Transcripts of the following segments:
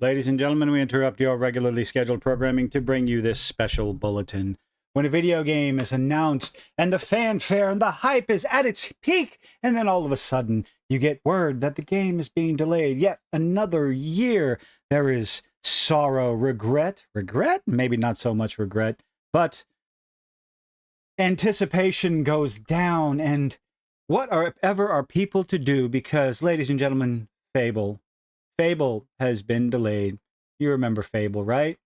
Ladies and gentlemen, we interrupt your regularly scheduled programming to bring you this special bulletin. When a video game is announced and the fanfare and the hype is at its peak, and then all of a sudden you get word that the game is being delayed yet another year, there is sorrow, regret, maybe not so much regret, but anticipation goes down. And what are people to do? Because, ladies and gentlemen, Fable has been delayed. You remember Fable, right?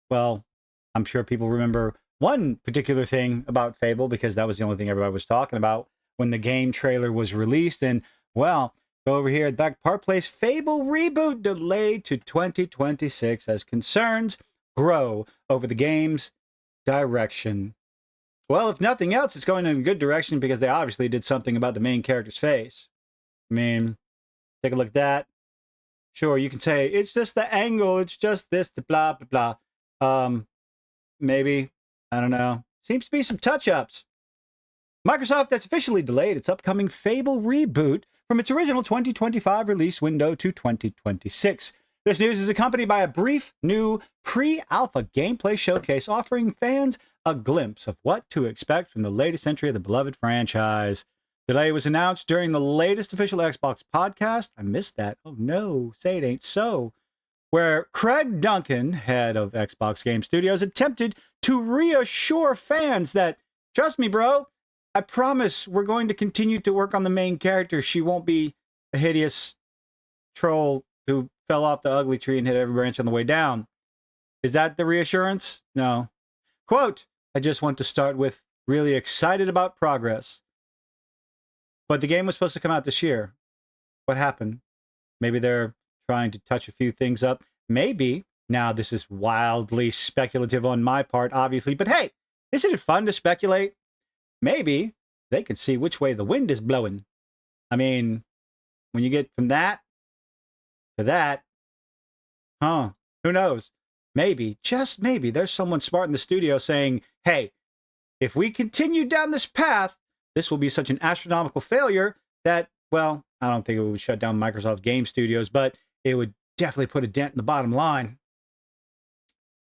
Well, I'm sure people remember one particular thing about Fable because that was the only thing everybody was talking about when the game trailer was released. And, well, go over here at that Park Place, Fable Reboot delayed to 2026 as concerns grow over the game's direction. Well, if nothing else, it's going in a good direction because they obviously did something about the main character's face. I mean, take a look at that. Sure, you can say, it's just the angle, it's just this, blah, blah, blah. Maybe, I don't know. Seems to be some touch-ups. Microsoft has officially delayed its upcoming Fable reboot from its original 2025 release window to 2026. This news is accompanied by a brief new pre-alpha gameplay showcase offering fans a glimpse of what to expect from the latest entry of the beloved franchise. Delay was announced during the latest official Xbox podcast. I missed that. Oh no, say it ain't so. Where Craig Duncan, head of Xbox Game Studios, attempted to reassure fans that, trust me, bro, I promise we're going to continue to work on the main character. She won't be a hideous troll who fell off the ugly tree and hit every branch on the way down. Is that the reassurance? No. Quote, I just want to start with really excited about progress. But the game was supposed to come out this year. What happened? Maybe they're trying to touch a few things up. Maybe. Now, this is wildly speculative on my part, obviously. But hey, isn't it fun to speculate? Maybe they can see which way the wind is blowing. I mean, when you get from that to that, who knows? Maybe, just maybe, there's someone smart in the studio saying, hey, if we continue down this path, this will be such an astronomical failure that, well, I don't think it would shut down Microsoft Game Studios, but it would definitely put a dent in the bottom line.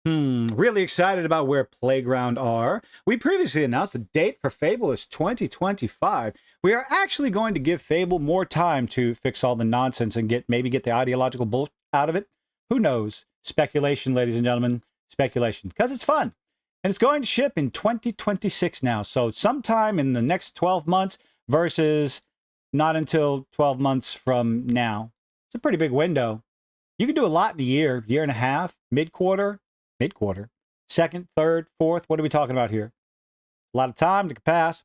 Really excited about where Playground are. We previously announced the date for Fable is 2025. We are actually going to give Fable more time to fix all the nonsense and maybe get the ideological bullshit out of it. Who knows? Speculation, ladies and gentlemen. Speculation. Because it's fun. And it's going to ship in 2026 now. So sometime in the next 12 months versus not until 12 months from now. It's a pretty big window. You can do a lot in a year and a half, mid-quarter, second, third, fourth. What are we talking about here? A lot of time to pass.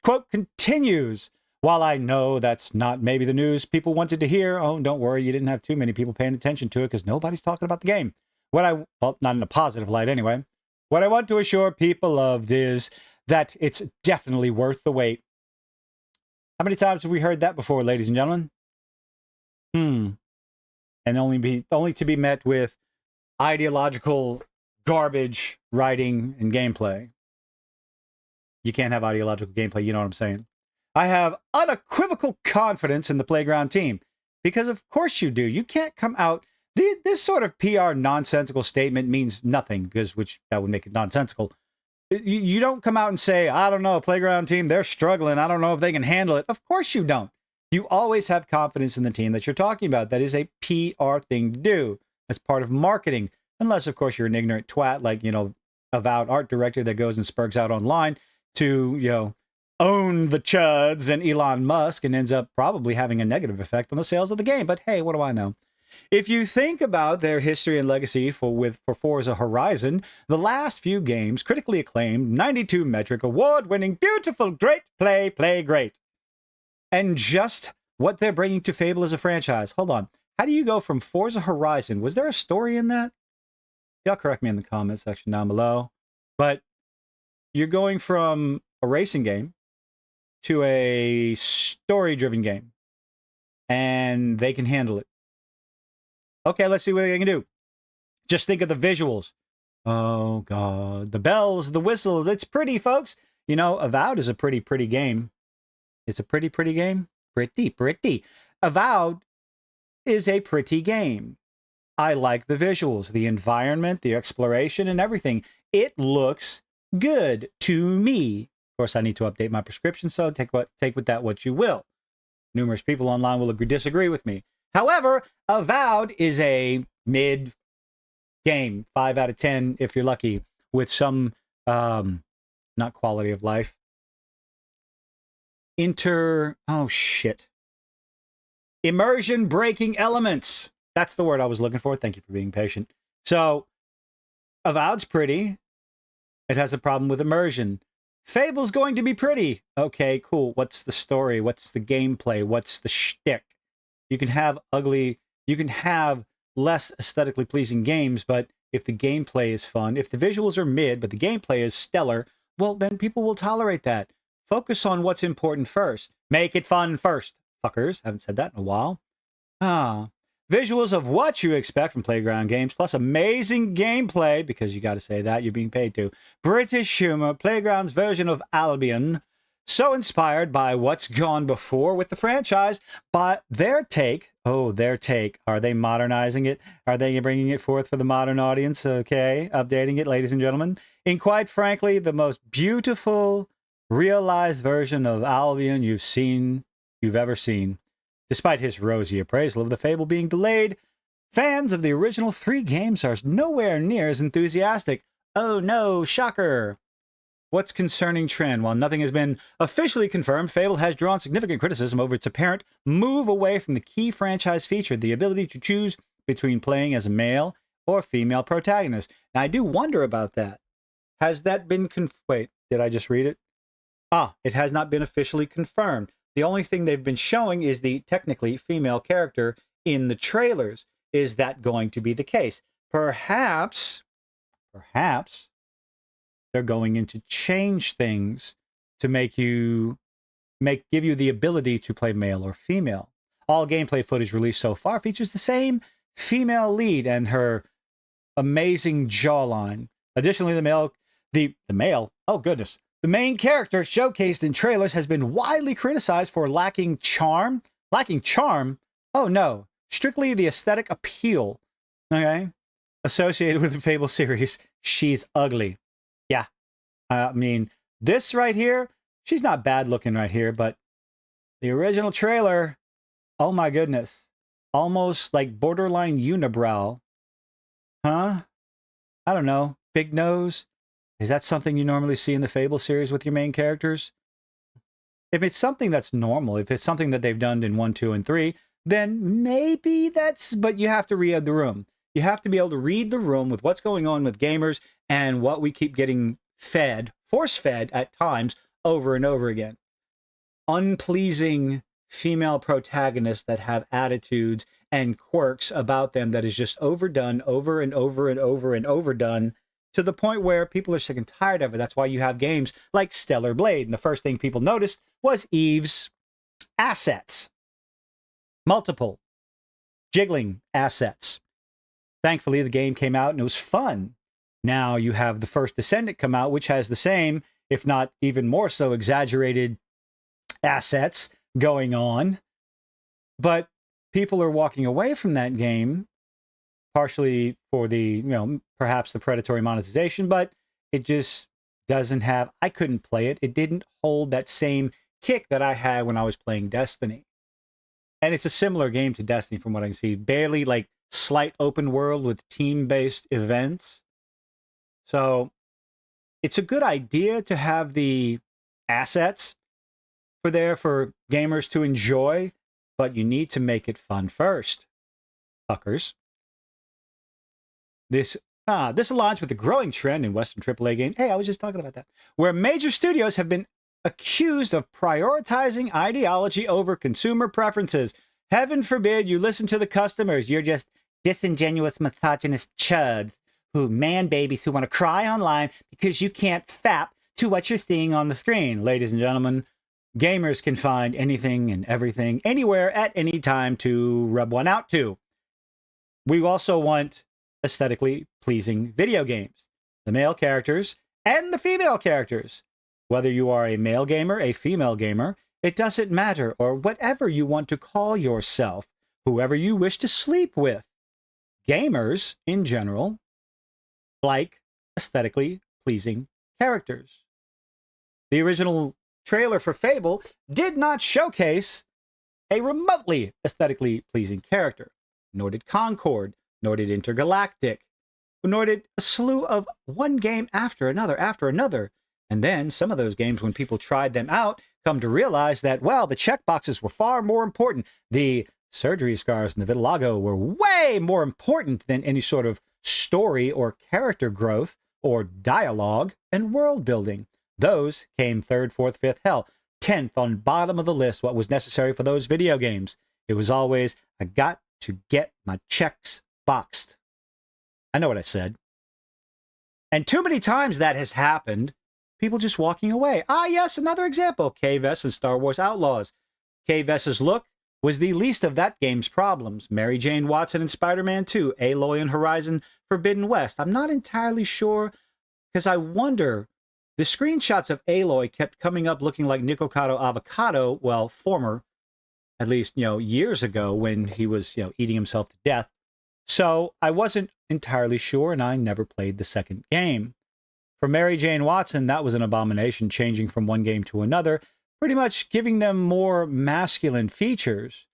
Quote continues. While I know that's not maybe the news people wanted to hear, oh, don't worry, you didn't have too many people paying attention to it because nobody's talking about the game. Well, not in a positive light anyway. What I want to assure people of is that it's definitely worth the wait. How many times have we heard that before, ladies and gentlemen? And only to be met with ideological garbage writing and gameplay. You can't have ideological gameplay, you know what I'm saying? I have unequivocal confidence in the Playground team because of course you do. You can't come out. This sort of PR nonsensical statement means nothing which that would make it nonsensical. You don't come out and say, I don't know, Playground team, they're struggling. I don't know if they can handle it. Of course you don't. You always have confidence in the team that you're talking about. That is a PR thing to do. That's part of marketing. Unless, of course, you're an ignorant twat like, avowed art director that goes and spurgs out online to, own the chuds and Elon Musk and ends up probably having a negative effect on the sales of the game. But hey, what do I know? If you think about their history and legacy for Forza Horizon, the last few games, critically acclaimed, 92 metric, award-winning, beautiful, great play great. And just what they're bringing to Fable as a franchise. Hold on. How do you go from Forza Horizon? Was there a story in that? Y'all correct me in the comment section down below. But you're going from a racing game to a story-driven game. And they can handle it. Okay, let's see what they can do. Just think of the visuals. Oh, God. The bells, the whistles. It's pretty, folks. Avowed is a pretty game. It's a pretty game. Pretty. Avowed is a pretty game. I like the visuals, the environment, the exploration, and everything. It looks good to me. Of course, I need to update my prescription, so take with that what you will. Numerous people online will disagree with me. However, Avowed is a mid game, 5 out of 10 if you're lucky, with some not quality of life. Immersion breaking elements. That's the word I was looking for. Thank you for being patient. So, Avowed's pretty. It has a problem with immersion. Fable's going to be pretty. Okay, cool. What's the story? What's the gameplay? What's the shtick? You can have less aesthetically pleasing games, but if the gameplay is fun, if the visuals are mid, but the gameplay is stellar, well, then people will tolerate that. Focus on what's important first. Make it fun first, fuckers. Haven't said that in a while. Visuals of what you expect from Playground games, plus amazing gameplay, because you got to say that, you're being paid to. British humor, Playground's version of Albion, so inspired by what's gone before with the franchise, but their take, are they modernizing it? Are they bringing it forth for the modern audience? Okay, updating it, ladies and gentlemen. In quite frankly, the most beautiful, realized version of Albion you've ever seen. Despite his rosy appraisal of the Fable being delayed, fans of the original 3 games are nowhere near as enthusiastic. Oh no, shocker! What's concerning trend? While nothing has been officially confirmed, Fable has drawn significant criticism over its apparent move away from the key franchise feature, the ability to choose between playing as a male or female protagonist. Now, I do wonder about that. Has that been wait, did I just read it? It has not been officially confirmed. The only thing they've been showing is the technically female character in the trailers. Is that going to be the case? Perhaps they're going in to change things to give you the ability to play male or female. All gameplay footage released so far features the same female lead and her amazing jawline. Additionally, the main character showcased in trailers has been widely criticized for lacking charm. Lacking charm? Oh no. Strictly the aesthetic appeal, okay, associated with the Fable series. She's ugly. Yeah. I mean, this right here, she's not bad looking right here, but the original trailer, oh my goodness. Almost like borderline unibrow. Huh? I don't know. Big nose? Is that something you normally see in the Fable series with your main characters? If it's something that's normal, if it's something that they've done in 1, 2, and 3, then maybe but you have to read the room. You have to be able to read the room with what's going on with gamers and what we keep getting force-fed at times over and over again. Unpleasing female protagonists that have attitudes and quirks about them that is just overdone over and over and over and overdone, to the point where people are sick and tired of it. That's why you have games like Stellar Blade. And the first thing people noticed was Eve's assets. Multiple jiggling assets. Thankfully, the game came out and it was fun. Now you have the first Descendant come out, which has the same, if not even more so, exaggerated assets going on. But people are walking away from that game, partially for the, perhaps the predatory monetization, but it just doesn't have, I couldn't play it. It didn't hold that same kick that I had when I was playing Destiny. And it's a similar game to Destiny from what I can see. Barely like slight open world with team-based events. So it's a good idea to have the assets for gamers to enjoy, but you need to make it fun first, fuckers. This aligns with the growing trend in Western AAA games. Hey, I was just talking about that. Where major studios have been accused of prioritizing ideology over consumer preferences. Heaven forbid you listen to the customers. You're just disingenuous, misogynist chuds man babies who want to cry online because you can't fap to what you're seeing on the screen. Ladies and gentlemen, gamers can find anything and everything anywhere at any time to rub one out to. We also want aesthetically pleasing video games. The male characters and the female characters. Whether you are a male gamer, a female gamer, it doesn't matter, or whatever you want to call yourself, whoever you wish to sleep with. gamers in general like aesthetically pleasing characters. The original trailer for Fable did not showcase a remotely aesthetically pleasing character, nor did Concord, nor did Intergalactic, nor did a slew of one game after another. And then some of those games, when people tried them out, come to realize that, well, the checkboxes were far more important. The surgery scars and the vitiligo were way more important than any sort of story or character growth or dialogue and world building. Those came third, fourth, fifth, hell, 10th on bottom of the list, what was necessary for those video games. It was always, I got to get my checks boxed. I know what I said. And too many times that has happened, people just walking away. Ah, yes, another example, K-Vess and Star Wars Outlaws. K-Vess's look was the least of that game's problems. Mary Jane Watson and Spider-Man 2, Aloy and Horizon Forbidden West. I'm not entirely sure, because I wonder, the screenshots of Aloy kept coming up looking like Nikocado Avocado, well, former, at least, years ago when he was, eating himself to death. So I wasn't entirely sure, and I never played the second game. For Mary Jane Watson, that was an abomination, changing from one game to another, pretty much giving them more masculine features.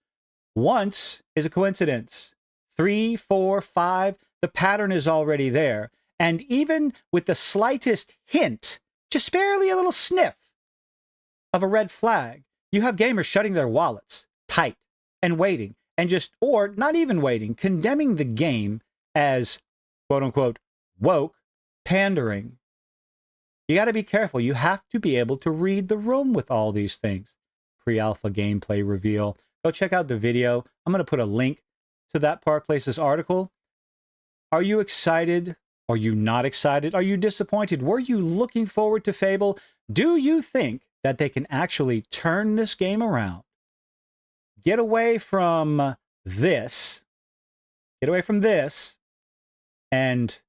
Once is a coincidence. 3, 4, 5, the pattern is already there. And even with the slightest hint, just barely a little sniff of a red flag, you have gamers shutting their wallets tight and waiting, and or not even waiting, condemning the game as, quote unquote, woke pandering. You got to be careful. You have to be able to read the room with all these things. Pre-alpha gameplay reveal. Go check out the video. I'm going to put a link to that Park Places article. Are you excited? Are you not excited? Are you disappointed? Were you looking forward to Fable? Do you think that they can actually turn this game around? Get away from this. Get away from this and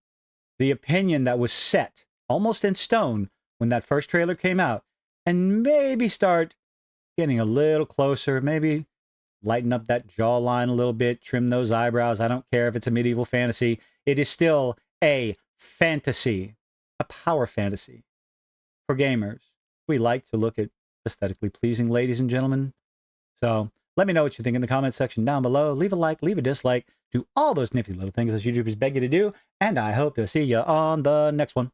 the opinion that was set almost in stone when that first trailer came out, and maybe start getting a little closer, maybe lighten up that jawline a little bit, trim those eyebrows. I don't care if it's a medieval fantasy. It is still a fantasy, a power fantasy for gamers. We like to look at aesthetically pleasing, ladies and gentlemen. So let me know what you think in the comment section down below. Leave a like, leave a dislike, do all those nifty little things as YouTubers beg you to do, and I hope to see you on the next one.